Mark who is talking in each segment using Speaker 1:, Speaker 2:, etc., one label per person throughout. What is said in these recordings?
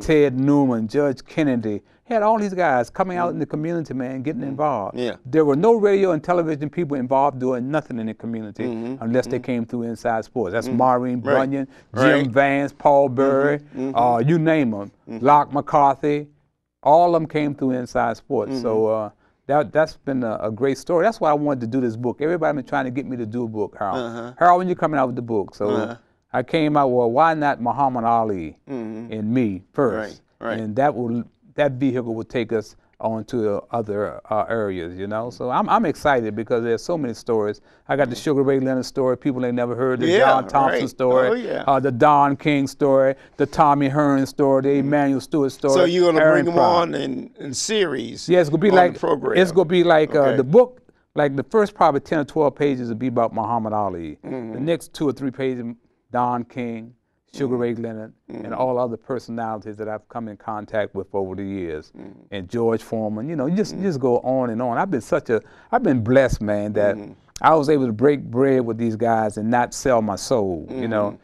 Speaker 1: Ted Newman, Judge Kennedy. He had all these guys coming out in the community, man, getting involved.
Speaker 2: Yeah.
Speaker 1: There were no radio and television people involved doing nothing in the community unless they came through Inside Sports. That's Maureen Bunyan, Jim Vance, Paul Berry, you name them, Locke McCarthy. All of them came through Inside Sports. So that's been a great story. That's why I wanted to do this book. Everybody been trying to get me to do a book, Harold. Harold, when you're coming out with the book. So I came out, well, why not Muhammad Ali and me first? And that vehicle will take us on to other areas, you know. So I'm excited because there's so many stories. I got the Sugar Ray Leonard story, people ain't never heard, the John Thompson story, the Don King story, the Tommy Hearn story, the Emmanuel Stewart story.
Speaker 2: So you're gonna bring them on in series?
Speaker 1: Yeah, it's gonna be like it's gonna be like the book. Like the first probably 10 or 12 pages will be about Muhammad Ali. The next 2 or 3 pages, Don King, Sugar Ray Leonard, and all other personalities that I've come in contact with over the years, and George Foreman. You know, you just go on and on. I've been blessed, man, that I was able to break bread with these guys and not sell my soul. You know,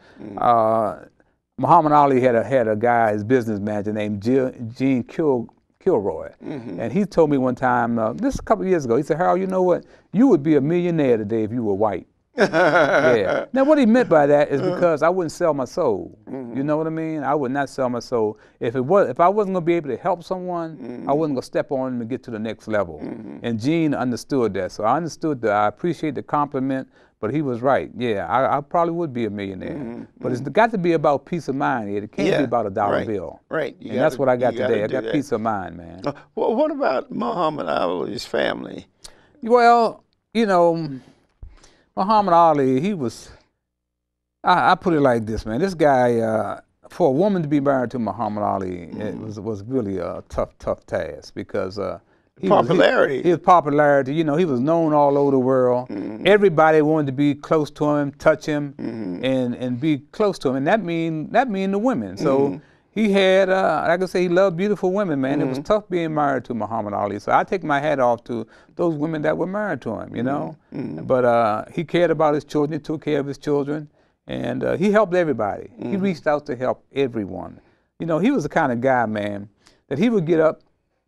Speaker 1: Muhammad Ali had a guy, his business manager named Gene Kilroy, and he told me one time, this a couple of years ago, he said, Harold, you know what? You would be a millionaire today if you were white. Yeah. Now, what he meant by that is because I wouldn't sell my soul. You know what I mean? I would not sell my soul. If I wasn't going to be able to help someone, I wasn't going to step on them and get to the next level. And Gene understood that. So I understood that. I appreciate the compliment, but he was right. Yeah, I probably would be a millionaire. But it's got to be about peace of mind. It can't be about a dollar bill.
Speaker 2: Right.
Speaker 1: And that's what I got today. I got peace of mind, man.
Speaker 2: Well, what about Muhammad Ali's family?
Speaker 1: Well, you know, Muhammad Ali, he was, I put it like this, man. This guy, for a woman to be married to Muhammad Ali, it was really a tough task because his popularity, you know, he was known all over the world. Everybody wanted to be close to him, touch him, and be close to him, and that mean the women. So he had, like I say, he loved beautiful women, man. It was tough being married to Muhammad Ali. So I take my hat off to those women that were married to him, you know. But he cared about his children. He took care of his children. And he helped everybody. He reached out to help everyone. You know, he was the kind of guy, man, that he would get up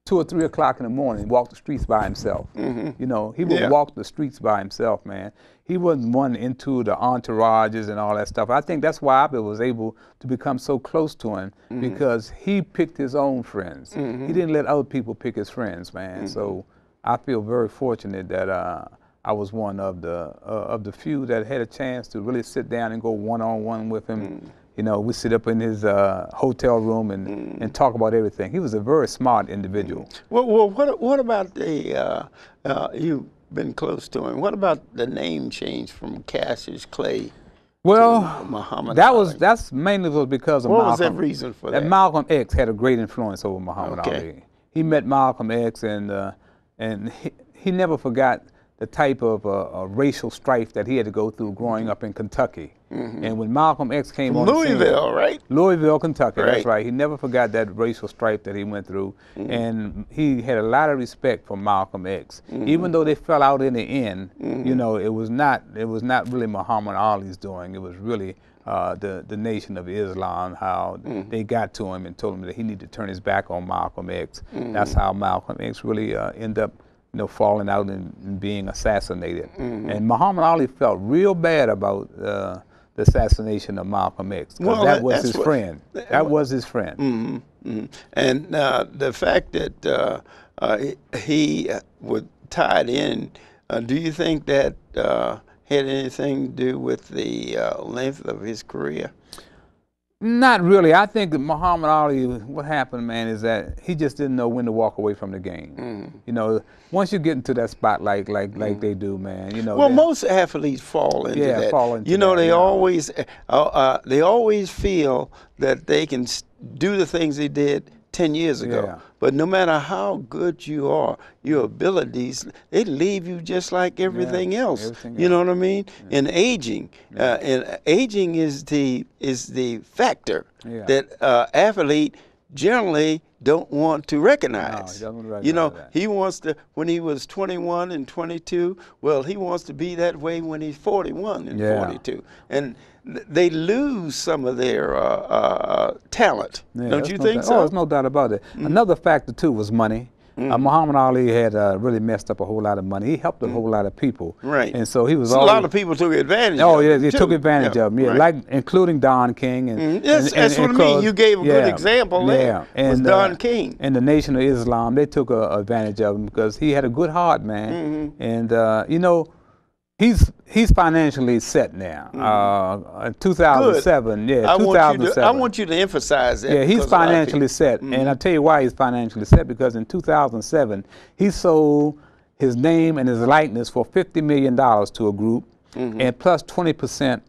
Speaker 1: 2 or 3 o'clock in the morning and walk the streets by himself. You know, he would walk the streets by himself, man. He wasn't one into the entourages and all that stuff. I think that's why I was able to become so close to him because he picked his own friends. He didn't let other people pick his friends, man. So I feel very fortunate that I was one of the few that had a chance to really sit down and go one-on-one with him. You know, we sit up in his hotel room and talk about everything. He was a very smart individual.
Speaker 2: Well, what about you've been close to him. What about the name change from Cassius Clay to Muhammad Ali?
Speaker 1: That's mainly because of
Speaker 2: Malcolm.
Speaker 1: Malcolm.
Speaker 2: Was that reason for that?
Speaker 1: And Malcolm X had a great influence over Muhammad Ali. He met Malcolm X, and he never forgot the type of racial strife that he had to go through growing up in Kentucky. And when Malcolm X came on
Speaker 2: Louisville,
Speaker 1: the scene,
Speaker 2: right?
Speaker 1: Louisville, Kentucky, that's right. He never forgot that racial strife that he went through. And he had a lot of respect for Malcolm X. Even though they fell out in the end, you know, it was not really Muhammad Ali's doing. It was really the Nation of Islam, how they got to him and told him that he needed to turn his back on Malcolm X. That's how Malcolm X really ended up, you know, falling out and being assassinated. And Muhammad Ali felt real bad about the assassination of Malcolm X, because that was his friend. That was his friend.
Speaker 2: And the fact that he was tied in, do you think that had anything to do with the length of his career?
Speaker 1: Not really. I think that Muhammad Ali, what happened, man, is that he just didn't know when to walk away from the game. You know, once you get into that spotlight like they do, man, you know.
Speaker 2: Well, most athletes fall into that.
Speaker 1: Fall into
Speaker 2: you know,
Speaker 1: that,
Speaker 2: they always feel that they can do the things they did 10 years ago. But no matter how good you are, your abilities, they leave you just like everything else. You know what I mean? And aging, and aging is the factor that athlete generally don't want to recognize.
Speaker 1: No, he doesn't recognize
Speaker 2: you know,
Speaker 1: that.
Speaker 2: he wants to, when he was 21 and 22, well, he wants to be that way when he's 41 and 42. And they lose some of their talent.
Speaker 1: Yeah,
Speaker 2: Don't you think so?
Speaker 1: Oh, there's no doubt about it. Another factor, too, was money. Muhammad Ali had really messed up a whole lot of money. He helped a whole lot of people.
Speaker 2: Right.
Speaker 1: And so he was
Speaker 2: a lot of people took advantage
Speaker 1: of
Speaker 2: him.
Speaker 1: Yeah, they took advantage of him. Yeah,
Speaker 2: right.
Speaker 1: like including Don King. And,
Speaker 2: that's what I mean. You gave a good example there. Was Don King.
Speaker 1: And the Nation of Islam, they took advantage of him because he had a good heart, man. And, you know, he's financially set now. In 2007,
Speaker 2: good.
Speaker 1: Yeah, 2007.
Speaker 2: I want you to emphasize that.
Speaker 1: Yeah, he's financially set, and I'll tell you why he's financially set, because in 2007, he sold his name and his likeness for $50 million to a group, and plus 20%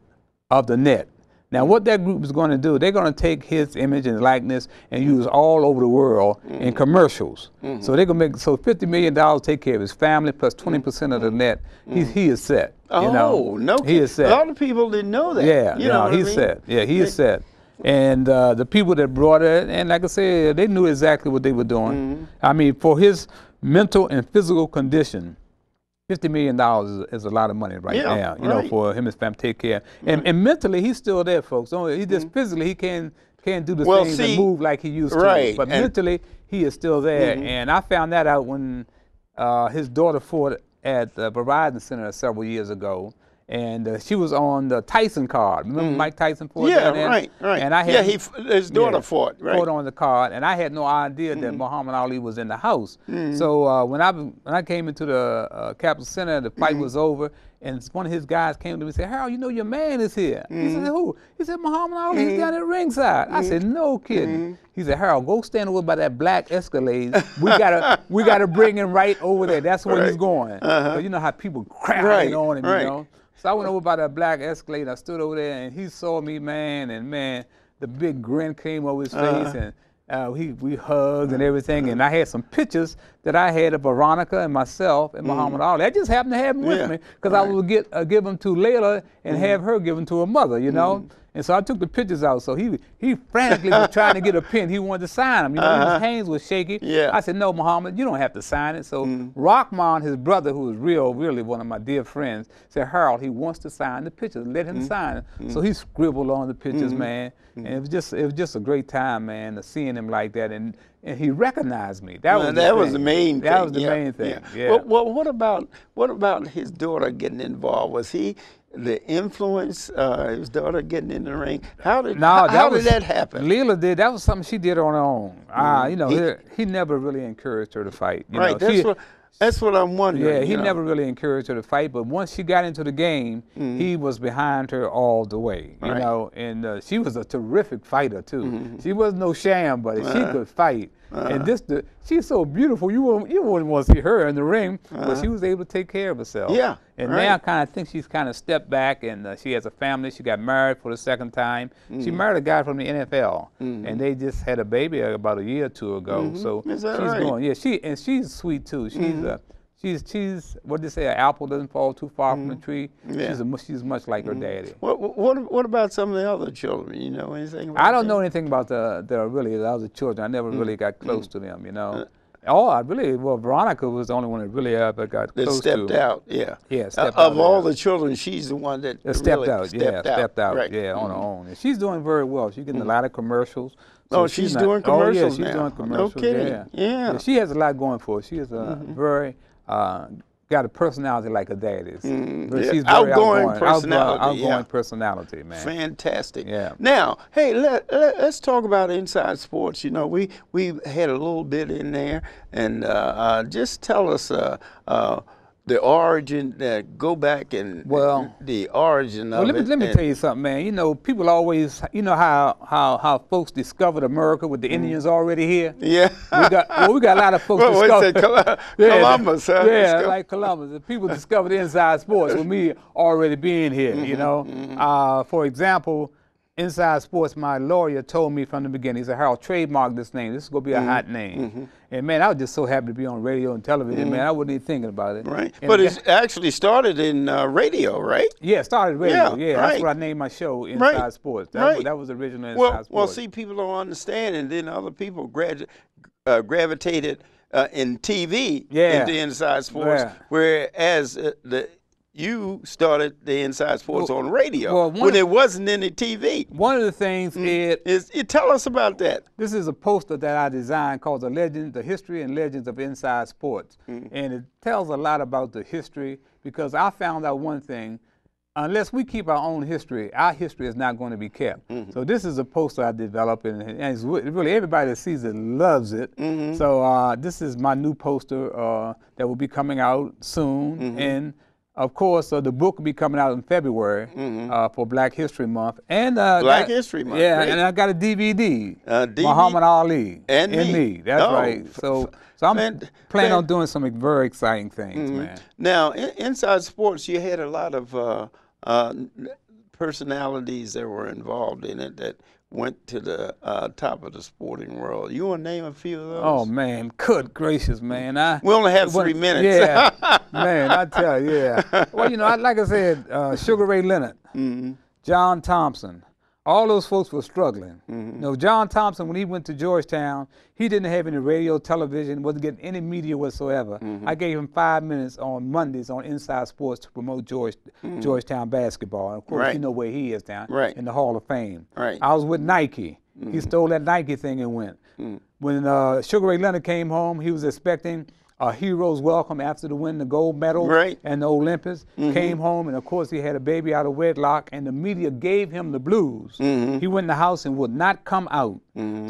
Speaker 1: of the net. Now, what that group is going to do, they're going to take his image and likeness and use all over the world in commercials. So they're going to make, so $50 million take care of his family, plus 20% of the net. He is set. You know?
Speaker 2: No,
Speaker 1: he is set.
Speaker 2: A lot of people didn't know that.
Speaker 1: Yeah,
Speaker 2: you know
Speaker 1: he's set. Yeah, he is set. And the people that brought it, and like I said, they knew exactly what they were doing. I mean, for his mental and physical condition, $50 million is a lot of money right now, you know, for him and his family to take care. And mentally, he's still there, folks. He just physically, he can't do the things and move like he used to. But mentally, he is still there. And I found that out when his daughter fought at the Verizon Center several years ago. And she was on the Tyson card. Remember Mike Tyson fought down there?
Speaker 2: Right.
Speaker 1: And I had,
Speaker 2: his daughter fought
Speaker 1: on the card, and I had no idea that Muhammad Ali was in the house. So when I came into the Capitol Center, the fight was over, and one of his guys came to me and said, "Harold, you know your man is here." He said, "Who?" He said, "Muhammad Ali, he's down at ringside." I said, "No kidding." He said, "Harold, go stand over by that black Escalade. We gotta bring him right over there. That's where he's going." You know how people crowding on him, you know. So I went over by that black Escalade. I stood over there, and he saw me, man, and man, the big grin came over his face, and we hugged and everything. And I had some pictures that I had of Veronica and myself and Muhammad Ali. I just happened to have them with me because I would give them to Layla and have her give them to her mother, you know. And so I took the pictures out. So he frantically was trying to get a pen. He wanted to sign them. You know, his hands was shaky. I said, "No, Muhammad, you don't have to sign it." So Rahman, his brother, who was really one of my dear friends, said, "Harold, he wants to sign the pictures. Let him sign it." So he scribbled on the pictures, man. And it was just a great time, man, to seeing him like that. And he recognized me. That was
Speaker 2: the main thing.
Speaker 1: That was the main thing. Yeah.
Speaker 2: Well, what about his daughter getting involved? Was he the influence, his daughter getting in the ring? How did that happen?
Speaker 1: Leela did. That was something she did on her own. You know, he never really encouraged her to fight. You know,
Speaker 2: that's what I'm wondering.
Speaker 1: Yeah, he never really encouraged her to fight, but once she got into the game, he was behind her all the way. You know, and she was a terrific fighter too. She was no sham, but she could fight. And she's so beautiful. You wouldn't want to see her in the ring, but she was able to take care of herself.
Speaker 2: Yeah.
Speaker 1: And now I kind of think she's kind of stepped back, and she has a family. She got married for the second time. She married a guy from the NFL, and they just had a baby about a year or two ago. So
Speaker 2: Is that
Speaker 1: she's
Speaker 2: right?
Speaker 1: going. Yeah, she's sweet too. She's what they say, an apple doesn't fall too far from the tree.
Speaker 2: Yeah.
Speaker 1: She's much like her daddy.
Speaker 2: What about some of the other children? You know anything about
Speaker 1: I don't know anything about the other children. I never really got close to them, you know. Veronica was the only one that really ever got close to.
Speaker 2: That stepped out, yeah.
Speaker 1: Yeah, stepped
Speaker 2: out. Of
Speaker 1: all
Speaker 2: the children, she's the one that
Speaker 1: stepped
Speaker 2: really
Speaker 1: out.
Speaker 2: Stepped out,
Speaker 1: right. on her own. And she's doing very well. She's getting a lot of commercials.
Speaker 2: So she's doing commercials
Speaker 1: now. She's doing commercials.
Speaker 2: No kidding. Yeah.
Speaker 1: She has a lot going for her. She is very got a personality like her daddy's. She's very
Speaker 2: outgoing personality.
Speaker 1: Outgoing personality, man.
Speaker 2: Fantastic.
Speaker 1: Yeah.
Speaker 2: Now, hey, let's talk about Inside Sports. You know, we had a little bit in there, and just tell us the origin. Go back and the origin of it.
Speaker 1: Let me tell you something, man. You know, people always, you know how folks discovered America with the Indians already here.
Speaker 2: Yeah.
Speaker 1: We got a lot of folks discovered.
Speaker 2: Columbus, huh?
Speaker 1: Yeah, like Columbus. The people discovered Inside Sports with me already being here. You know, for example, Inside Sports, my lawyer told me from the beginning, he said, Harold, trademark this name. This is going to be a hot name. And, man, I was just so happy to be on radio and television, man. I wasn't even thinking about it.
Speaker 2: Right.
Speaker 1: And
Speaker 2: but it actually started in radio, right?
Speaker 1: Yeah, it started radio.
Speaker 2: Yeah,
Speaker 1: That's
Speaker 2: right.
Speaker 1: what I named my show, Inside Sports. That was the original Inside Sports.
Speaker 2: Well, see, people don't understand, and then other people gravitated in TV into Inside Sports, whereas you started the Inside Sports on radio when there wasn't any TV.
Speaker 1: One of the things
Speaker 2: is tell us about that.
Speaker 1: This is a poster that I designed called The History and Legends of Inside Sports. And it tells a lot about the history, because I found out one thing: unless we keep our own history, our history is not going to be kept. So this is a poster I developed, and it's really everybody that sees it loves it. So this is my new poster that will be coming out soon. And of course, the book will be coming out in February for Black History Month. And
Speaker 2: Black History Month.
Speaker 1: Yeah,
Speaker 2: great.
Speaker 1: and I got a DVD, Muhammad Ali
Speaker 2: and me.
Speaker 1: That's right. So I'm planning on doing some very exciting things, man.
Speaker 2: Now, Inside Sports, you had a lot of personalities that were involved in it that went to the top of the sporting world. You want to name a few of those?
Speaker 1: Oh, man. Good gracious, man.
Speaker 2: We only have 3 minutes.
Speaker 1: Yeah. Man, I tell you, yeah. Well, you know, like I said, Sugar Ray Leonard, John Thompson, all those folks were struggling. You know, John Thompson, when he went to Georgetown, he didn't have any radio, television, wasn't getting any media whatsoever. I gave him 5 minutes on Mondays on Inside Sports to promote Georgetown basketball. And of course, you know where he is now, in the Hall of Fame. I was with Nike. He stole that Nike thing and went. When Sugar Ray Leonard came home, he was expecting a hero's welcome after the win the gold medal and the Olympics. Came home, and of course he had a baby out of wedlock, and the media gave him the blues. He went in the house and would not come out.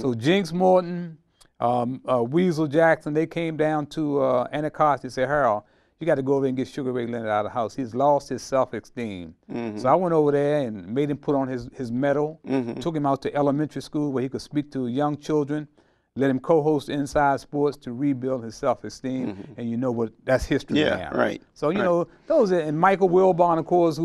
Speaker 1: So Jinx Morton, Weasel Jackson, they came down to Anacostia and said, Harold, you got to go over and get Sugar Ray Leonard out of the house. He's lost his self-esteem. So I went over there and made him put on his medal, took him out to elementary school where he could speak to young children, let him co-host Inside Sports to rebuild his self-esteem, and you know what? That's history now. So, you know, those are, and Michael Wilbon, of course,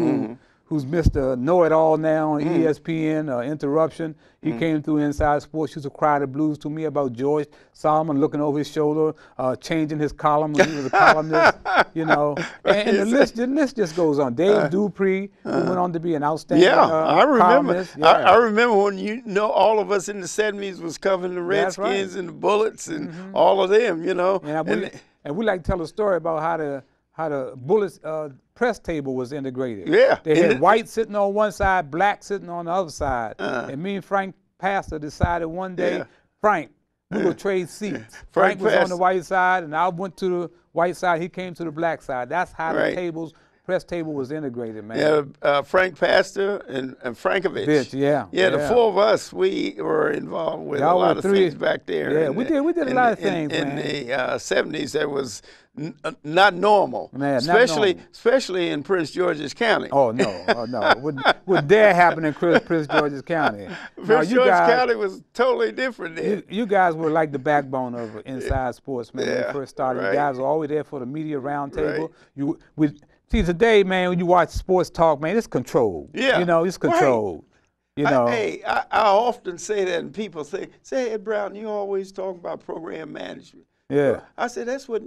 Speaker 1: who's Mr. Know-It-All now on ESPN, Interruption. He came through Inside Sports, used to cry the blues to me about George Solomon looking over his shoulder, changing his column when he was a columnist, you know. And the list just goes on. Dave Dupree, who went on to be an outstanding
Speaker 2: I remember.
Speaker 1: columnist.
Speaker 2: I remember when, you know, all of us in the 70s was covering the Redskins and the Bullets and all of them, you know.
Speaker 1: And we like to tell a story about how the Bullets press table was integrated. They had white sitting on one side, black sitting on the other side. And me and Frank Pastor decided one day, Frank, we will trade seats. Frank was on the white side, and I went to the white side. He came to the black side. That's how the press table was integrated, man.
Speaker 2: Frank Pastor and Frankovich. The four of us, we were involved with a lot of things back there.
Speaker 1: Yeah, we did a lot of things,
Speaker 2: man. In the 70s, that was not normal, especially in Prince George's County.
Speaker 1: Oh no, wouldn't dare happen in Prince George's County.
Speaker 2: Prince George's County was totally different then.
Speaker 1: You guys were like the backbone of Inside Sports, man. When you first started, you guys were always there for the media roundtable. See, today, man, when you watch sports talk, man, it's controlled. You know, it's controlled. You know.
Speaker 2: I often say that, and people say, Ed Brown, you always talk about program management. I said that's what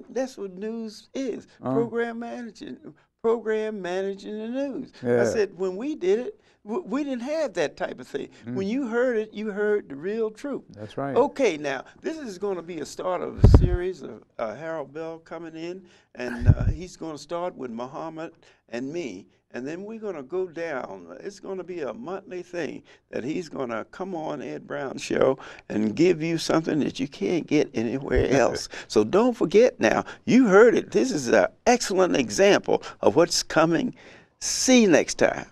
Speaker 2: news is. Program managing the news. I said when we did it, we didn't have that type of thing. When you heard it, you heard the real truth.
Speaker 1: That's right.
Speaker 2: Okay, now this is going to be a start of a series of Harold Bell coming in, and he's going to start with Muhammad and me. And then we're going to go down. It's going to be a monthly thing that he's going to come on Ed Brown Show and give you something that you can't get anywhere else. So don't forget now, you heard it. This is an excellent example of what's coming. See you next time.